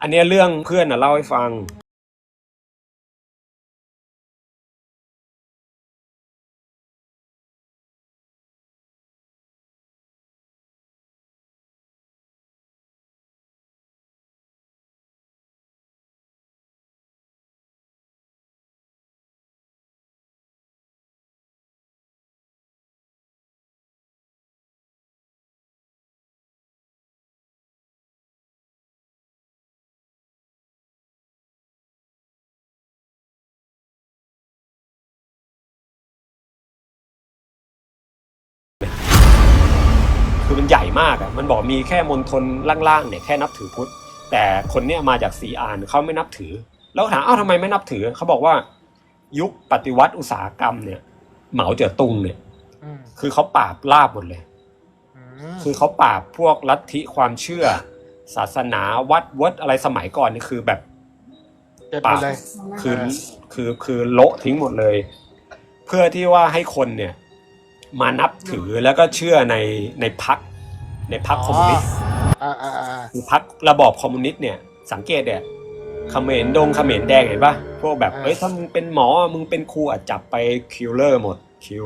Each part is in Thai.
อันนี้เรื่องเพื่อนเล่าให้ฟังคือมันใหญ่มากอ่ะมันบอกมีแค่มณฑลล่างๆเนี่ยแค่นับถือพุทธแต่คนเนี้ยมาจากซีอานเขาไม่นับถือแล้วถามทำไมไม่นับถือเขาบอกว่ายุคปฏิวัติอุตสาหกรรมเนี่ยเหมาเจ๋อตุงเนี่ยคือเขาปราบลาบหมดเลยคือเขาปราบพวกลัทธิความเชื่อศาสนาวัดอะไรสมัยก่อนนี่คือแบบปราบคือโละทิ้งหมดเลยเพื่อที่ว่าให้คนเนี่ยมานับถือแล้วก็เชื่อในพรรคคอมมิวนิสต์คือพรรคระบอบคอมมิวนิสต์เนี่ยสังเกตเนี่ยเขมรแดงเห็นป่ะพวกแบบถ้ามึงเป็นหมอมึงเป็นครูจับไปคิลเลอร์หมดคิว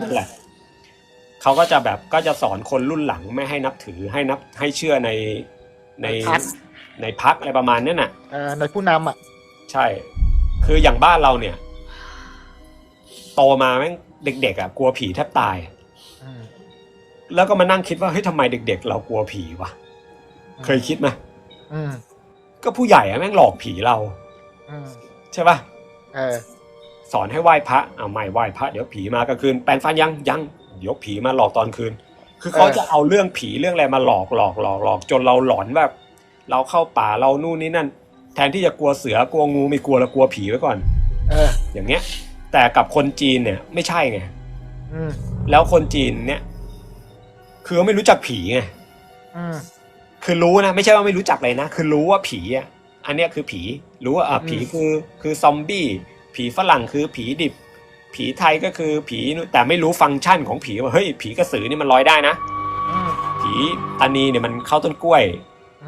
นั่นแหละเขาก็จะแบบก็จะสอนคนรุ่นหลังไม่ให้นับถือให้เชื่อในพรรคอะไรประมาณนั้นน่ะในผู้นำอ่ะใช่คืออย่างบ้านเราเนี่ยโตมาแม่งเด็กๆอ่ะกลัวผีแทบตายแล้วก็มานั่งคิดว่าเฮ้ยทำไมเด็กๆเรากลัวผีวะเคยคิดไหมก็ผู้ใหญ่อะแม่งหลอกผีเราใช่ป่ะสอนให้ไหว้พระไม่ไหว้พระเดี๋ยวผีมากลางคืนแปรงฟันยังเดี๋ยวผีมาหลอกตอนคืนคือเขาจะเอาเรื่องผีเรื่องอะไรมาหลอกจนเราหลอนแบบเราเข้าป่าเรานู่นนี่นั่นแทนที่จะกลัวเสือกลัวงูไม่กลัวเรากลัวผีไว้ก่อนอย่างเงี้ยแต่กับคนจีนเนี่ยไม่ใช่ไงแล้วคนจีนเนี่ยคือไม่รู้จักผีไงคือรู้นะไม่ใช่ว่าไม่รู้จักเลยนะคือรู้ว่าผีอ่ะอันเนี้ยคือผีรู้ว่าผีคือซอมบี้ผีฝรั่งคือผีดิบผีไทยก็คือผีแต่ไม่รู้ฟังก์ชันของผีว่าเฮ้ยผีกระสือนี่มันลอยได้นะผีตานีเนี่ยมันเข้าต้นกล้วย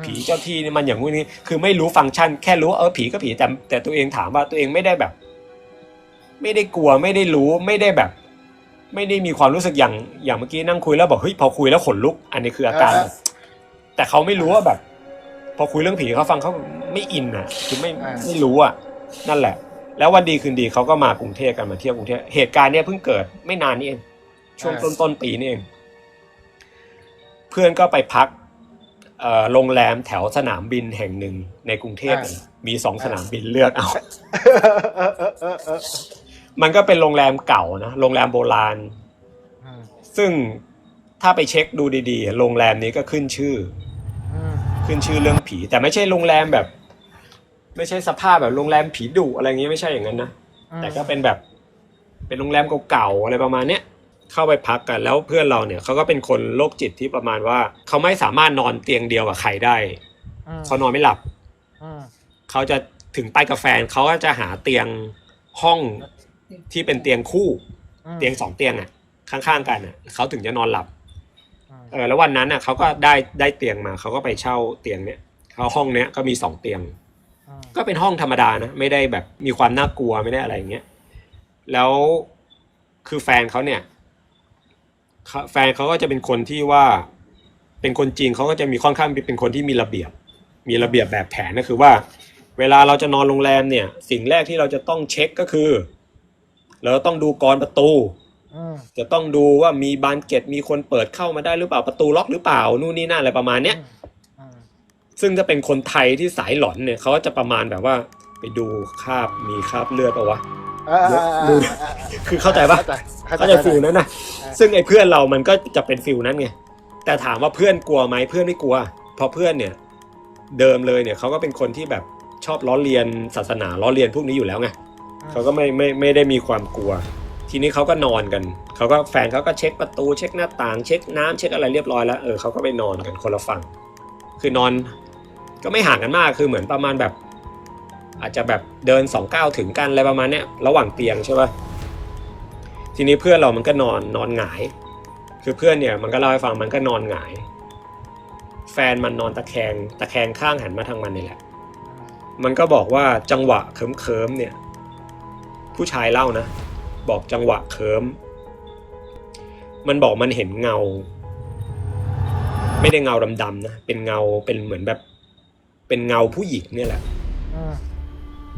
ผีเจ้าที่นี่มันอย่างงู้นนี้คือไม่รู้ฟังก์ชันแค่รู้ผีก็ผีแต่ตัวเองถามว่าตัวเองไม่ได้แบบไม่ได้กลัวไม่ได้รู้ไม่ได้แบบไม่ได้มีความรู้สึกอย่างเมื่อกี้นั่งคุยแล้วบอกเฮ้ยพอคุยแล้วขนลุกอันนี้คืออาการแต่เขาไม่รู้ว่าแบบพอคุยเรื่องผีเขาฟังเขาไม่อินอ่ะคือไม่รู้อ่ะนั่นแหละแล้ววันดีคืนดีเขาก็มากรุงเทพกันมาเที่ยวกรุงเทพเหตุการณ์เนี้ยเพิ่งเกิดไม่นานนี้เองช่วงต้นปีนี่เองเพื่อนก็ไปพักโรงแรมแถวสนามบินแห่งหนึ่งในกรุงเทพมี2 สนามบินเลือกเอามันก็เป็นโรงแรมเก่านะโรงแรมโบราณซึ่งถ้าไปเช็คดูดีๆโรงแรมนี้ก็ขึ้นชื่อเรื่องผีแต่ไม่ใช่โรงแรมแบบไม่ใช่สภาพแบบโรงแรมผีดุอะไรเงี้ยไม่ใช่อย่างนั้นนะแต่ก็เป็นแบบเป็นโรงแรมเก่าๆอะไรประมาณเนี้ยเข้าไปพักกันแล้วเพื่อนเราเนี่ยเขาก็เป็นคนโรคจิตที่ประมาณว่าเขาไม่สามารถนอนเตียงเดียวกับใครได้เขานอนไม่หลับเขาจะถึงไปกับแฟนเขาก็จะหาเตียงห้องที่เป็นเตียงคู่เตียง2 เตียงอ่ะข้างๆกันอ่ะเขาถึงจะนอนหลับแล้ววันนั้นอ่ะเขาก็ได้เตียงมาเขาก็ไปเช่าเตียงเนี้ยเขาห้องเนี้ยก็มี2 เตียงก็เป็นห้องธรรมดานะไม่ได้แบบมีความน่ากลัวไม่ได้อะไรอย่างเงี้ยแล้วคือแฟนเขาเนี่ยแฟนเขาก็จะเป็นคนที่ว่าเป็นคนจีนเขาก็จะมีค่อนข้างเป็นคนที่มีระเบียบแบบแผนก็คือว่าเวลาเราจะนอนโรงแรมเนี่ยสิ่งแรกที่เราจะต้องเช็คก็คือเราต้องดูกรประตูจะต้องดูว่ามีบานเกล็ดมีคนเปิดเข้ามาได้หรือเปล่าประตูล็อกหรือเปล่านู่นนี่นั่นอะไรประมาณเนี้ยซึ่งจะเป็นคนไทยที่สายหลอนเนี่ยเขาก็จะประมาณแบบว่าไปดูมีคราบเลือดป่าววะคือเข้าใจปะเข้าใจฟิลนั้นนะซึ่งไอ้เพื่อนเรามันก็จะเป็นฟิลนั้นไงแต่ถามว่าเพื่อนกลัวไหมเพื่อนไม่กลัวเพราะเพื่อนเนี่ยเดิมเลยเนี่ยเขาก็เป็นคนที่แบบชอบล้อเลียนศาสนาล้อเลียนพวกนี้อยู่แล้วไงเขาก็ไม่ได้มีความกลัวทีนี้เขาก็นอนกันเขาก็แฟนเขาก็เช็คประตูเช็คหน้าต่างเช็คน้ำเช็คอะไรเรียบร้อยแล้วเขาก็ไปนอนกันคนละฝั่งคือนอนก็ไม่ห่างกันมากคือเหมือนประมาณแบบอาจจะแบบเดิน2 ก้าวถึงกันอะไรประมาณเนี้ยระหว่างเตียงใช่ป่ะทีนี้เพื่อนเรามันก็นอนหงายคือเพื่อนเนี่ยมันก็เล่าให้ฟังมันก็นอนหงาย แฟนมันนอนตะแคงข้างหันมาทางมันนี่แหละมันก็บอกว่าจังหวะเคิมเนี่ยผู้ชายเล่านะบอกจังหวะเคิมมันบอกมันเห็นเงาไม่ได้เงาดำๆนะเป็นเงาเป็นเหมือนแบบเป็นเงาผู้หญิงเนี่ยแหละ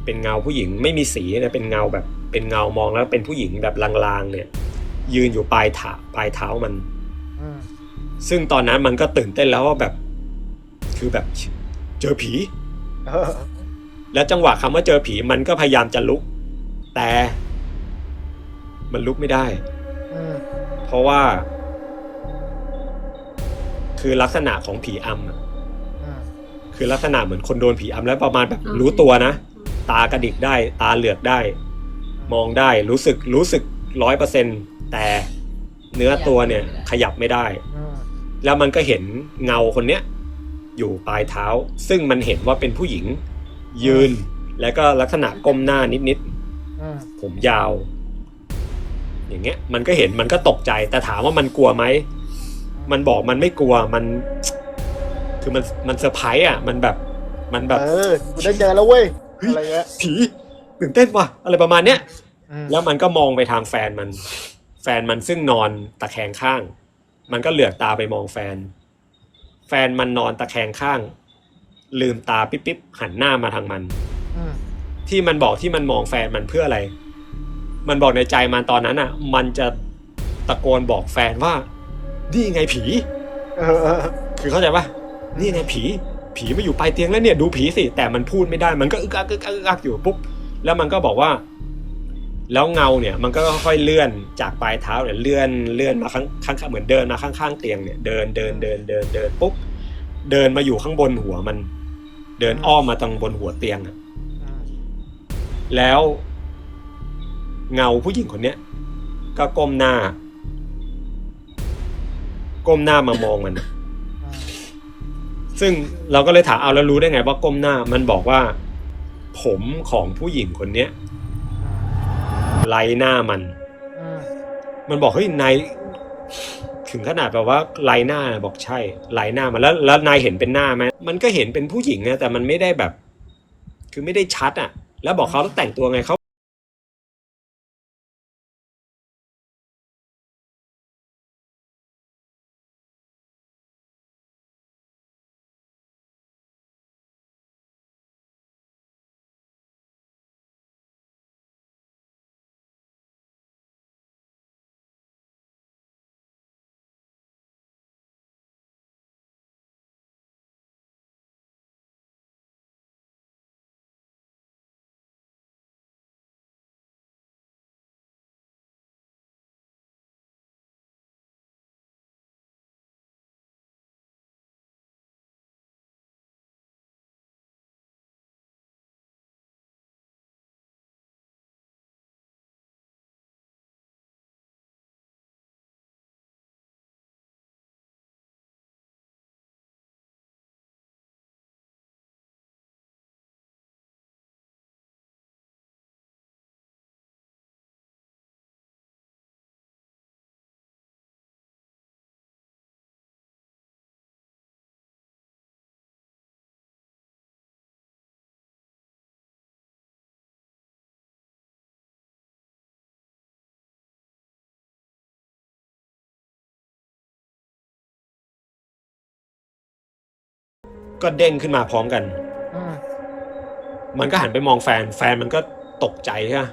เป็นเงาผู้หญิงไม่มีสีนะเป็นเงาแบบเป็นเงามองแล้วเป็นผู้หญิงแบบลางๆเนี่ยยืนอยู่ปลายเท้ามันซึ่งตอนนั้นมันก็ตื่นเต้นแล้วว่าแบบคือแบบเจอผีแล้วจังหวะคำว่าเจอผีมันก็พยายามจะลุกแต่มันลุกไม่ได้เพราะว่าคือลักษณะของผีอำคือลักษณะเหมือนคนโดนผีอำแล้วประมาณแบบรู้ตัวนะตากระดิกได้ตาเหลือกได้มองได้รู้สึก 100%แต่เนื้อตัวเนี่ยขยับไม่ได้แล้วมันก็เห็นเงาคนเนี้ยอยู่ปลายเท้าซึ่งมันเห็นว่าเป็นผู้หญิงยืนแล้วก็ลักษณะก้มหน้านิดๆผมยาวอย่างเงี้ยมันก็เห็นมันก็ตกใจแต่ถามว่ามันกลัวไหมมันบอกมันไม่กลัวมันคือมันเซอร์ไพรส์อ่ะมันแบบกูได้เจอแล้วเว้ยอะไรเงี้ยผีตื่นเต้นว่ะอะไรประมาณเนี้ยแล้วมันก็มองไปทางแฟนมันซึ่งนอนตะแคงข้างมันก็เหลือกตาไปมองแฟนมันนอนตะแคงข้างลืมตาปิ๊บหันหน้ามาทางมันที่มันบอกที่มันมองแฟนมันเพื่ออะไรมันบอกในใจมันตอนนั้นอ่ะมันจะตะโกนบอกแฟนว่านี่ไงผีคือเข้าใจปะนี่ไงผีมาอยู่ปลายเตียงแล้วเนี่ยดูผีสิแต่มันพูดไม่ได้มันก็อึกอักอยู่ปุ๊บแล้วมันก็บอกว่าแล้วเงาเนี่ยมันก็ค่อยเลื่อนจากปลายเท้าเนี่ยเลื่อนมาข้างเหมือนเดินมาข้างๆเตียงเนี่ยเดินปุ๊บเดินมาอยู่ข้างบนหัวมันเดินอ้อมมาตรงบนหัวเตียงอ่ะแล้วเงาผู้หญิงคนเนี้ยก็ก้มหน้ามามองมันซึ่งเราก็เลยถามเอาแล้วรู้ได้ไงว่าก้มหน้ามันบอกว่าผมของผู้หญิงคนเนี้ยไล่หน้ามันบอกเฮ้ยนายถึงขนาดแบบว่าไล่หน้าบอกใช่ไล่หน้ามันแล้วนายเห็นเป็นหน้าไหมมันก็เห็นเป็นผู้หญิงนะแต่มันไม่ได้แบบคือไม่ได้ชัดอ่ะแล้วบอกเขาต้องแต่งตัวไงเขาก็เด้งขึ้นมาพร้อมกันมันก็หันไปมองแฟนมันก็ตกใจใช่ไหม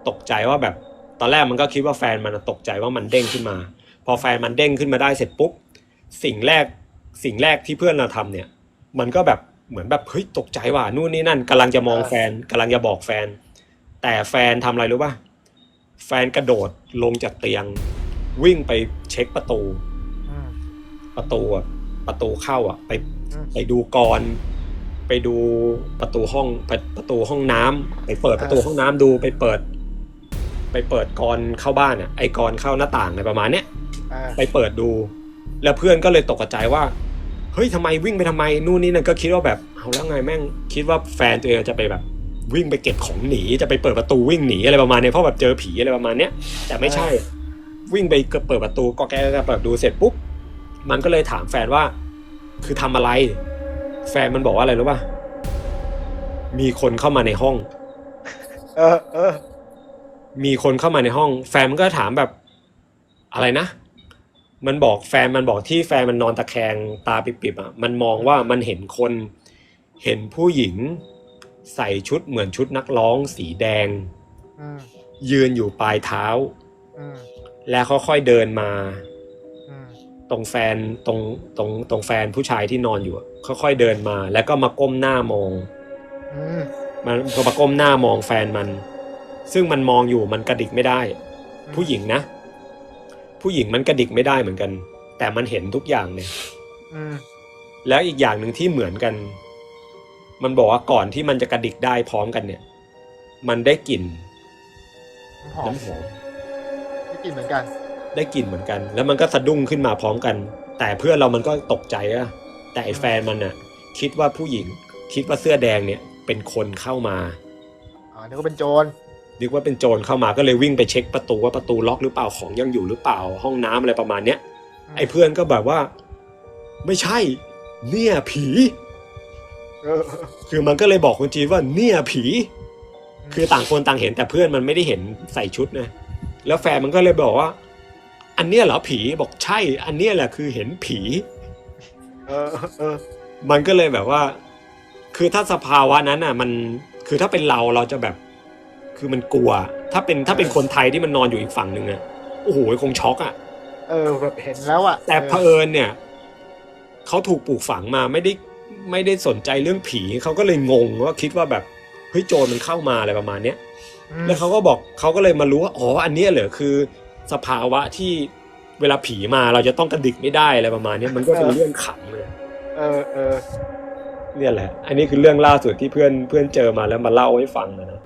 ตกใจว่าแบบตอนแรกมันก็คิดว่าแฟนมันตกใจว่ามันเด้งขึ้นมาพอแฟนมันเด้งขึ้นมาได้เสร็จปุ๊บสิ่งแรกที่เพื่อนเราทำเนี่ยมันก็แบบเหมือนแบบเฮ้ยตกใจว่ะนู่นนี่นั่นกำลังจะมองแฟนกำลังจะบอกแฟนแต่แฟนทำอะไรรู้ป่ะแฟนกระโดดลงจากเตียงวิ่งไปเช็คประตูเข้าอ่ะไปดูกรไปดูประตูห้องน้ำไปเปิดประตูห้องน้ำดูไปเปิดกรเข้าบ้านอ่ะไอกรเข้าหน้าต่างอะไรประมาณเนี้ยไปเปิดดูแล้วเพื่อนก็เลยตกใจว่าเฮ้ยทำไมวิ่งไปทำไมนู่นนี่นั่นก็คิดว่าแบบเอาแล้วไงแม่งคิดว่าแฟนตัวเองจะไปแบบวิ่งไปเก็บของหนีจะไปเปิดประตูวิ่งหนีอะไรประมาณนี้เพราะแบบเจอผีอะไรประมาณเนี้ยแต่ไม่ใช่วิ่งไปเปิดประตูก็แกเปิดดูเสร็จปุ๊บมันก็เลยถามแฟนว่า คือทำอะไร แฟนมันบอกว่าอะไรรู้ป่ะมีคนเข้ามาในห้อง เออ มีคนเข้ามาในห้อง แฟนมันก็ถามแบบอะไรนะมันบอกแฟนมันบอกที่แฟนมันนอนตะแคงตาปิบๆอ่ะมันมองว่ามันเห็นคนเห็นผู้หญิงใส่ชุดเหมือนชุดนักร้องสีแดง อืม ยืนอยู่ปลายเท้า อืม แล้วค่อยๆเดินมา อืม ตรงแฟนตรงแฟนผู้ชายที่นอนอยู่อะค่อยๆเดินมา แล้วก็มาก้มหน้ามอง อืม มันก็มาก้มหน้ามองแฟนมัน ซึ่งมันมองอยู่มันกระดิกไม่ได้ ผู้หญิงนะ ผู้หญิงมันกระดิกไม่ได้เหมือนกัน แต่มันเห็นทุกอย่างเนี่ย อืม แล้วอีกอย่างหนึ่งที่เหมือนกัน มันบอกว่าก่อนที่มันจะกระดิกได้พร้อมกันเนี่ย มันได้กลิ่น หอม น้ำหอม ไม่กินเหมือนกัน ได้กลิ่นเหมือนกัน แล้วมันก็สะดุ้งขึ้นมาพร้อมกัน แต่เพื่อนเรามันก็ตกใจอะแต่ไอ้แฟนมันน่ะ คิดว่าผู้หญิง คิดว่าเสื้อแดงเนี่ย เป็นคนเข้ามา อ๋อนึกว่าเป็นโจร นึกว่าเป็นโจรเข้ามาก็เลยวิ่งไปเช็คประตูว่าประตูล็อกหรือเปล่าของยังอยู่หรือเปล่าห้องน้ำอะไรประมาณเนี้ยไอ้เพื่อนก็แบบว่า ไม่ใช่ เนี่ยผี เออ คือมันก็เลยบอกคนจีนว่าเนี่ยผี คือต่างคนต่างเห็นแต่เพื่อนมันไม่ได้เห็นใส่ชุดนะแล้วแฟนมันก็เลยบอกว่า อันเนี้ยเหรอผีบอกใช่ อันเนี้ยแหละคือเห็นผี เออ มันก็เลยแบบว่า คือถ้าสภาวะนั้นอ่ะ มันคือถ้าเป็นเราจะแบบ คือมันกลัว ถ้าเป็นคนไทยที่มันนอนอยู่อีกฝั่งหนึ่งอ่ะโอ้โหคงช็อกอ่ะ แบบเห็นแล้วอ่ะ แต่เผอิญเนี่ยเขาถูกปลูกฝังมาไม่ได้สนใจเรื่องผีเขาก็เลยงงว่าคิดว่าแบบเฮ้ยโจรมันเข้ามาอะไรประมาณเนี้ยแล้วเขาก็บอกเขาก็เลยมารู้ว่าอ๋ออันเนี้ยเหรอคือสภาวะที่เวลาผีมาเราจะต้องกระดิกไม่ได้อะไรประมาณเนี้ยมันก็เป็นเรื่องขำเลย เออ เนี่ยแหละ อันนี้คือเรื่องล่าสุดที่เพื่อนเจอมาแล้วมาเล่าให้ฟังนะ